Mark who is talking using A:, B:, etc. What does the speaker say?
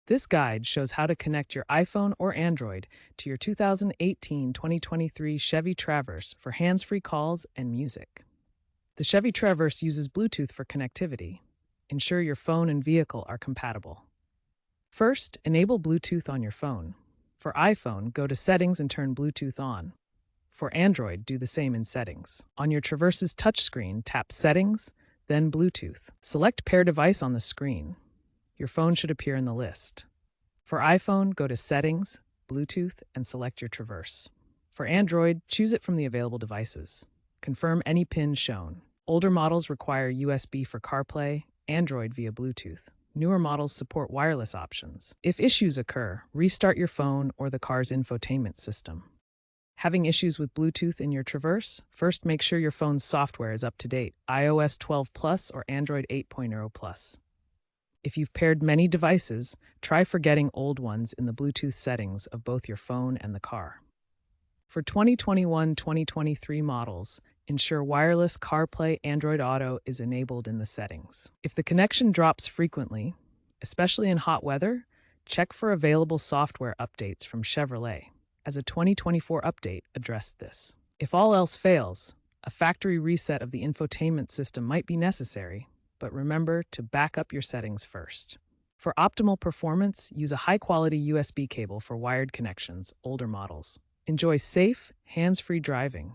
A: This guide shows how to connect your iPhone or Android to your 2018-2023 Chevy Traverse for hands-free calls and music. The Chevy Traverse uses Bluetooth for connectivity. Ensure your phone and vehicle are compatible. First, enable Bluetooth on your phone. For iPhone, go to Settings and turn Bluetooth on. For Android, do the same in Settings. On your Traverse's touchscreen, tap Settings, then Bluetooth. Select Pair Device on the screen. Your phone should appear in the list. For iPhone, go to Settings, Bluetooth, and select your Traverse. For Android, choose it from the available devices. Confirm any pin shown. Older models require USB for CarPlay, Android via Bluetooth. Newer models support wireless options. If issues occur, restart your phone or the car's infotainment system. Having issues with Bluetooth in your Traverse? First, make sure your phone's software is up to date, iOS 12 Plus or Android 8.0 Plus. If you've paired many devices, try forgetting old ones in the Bluetooth settings of both your phone and the car. For 2021-2023 models, ensure wireless CarPlay Android Auto is enabled in the settings. If the connection drops frequently, especially in hot weather, check for available software updates from Chevrolet, as a 2024 update addressed this. If all else fails, a factory reset of the infotainment system might be necessary, but remember to back up your settings first. For optimal performance, use a high-quality USB cable for wired connections, older models. Enjoy safe, hands-free driving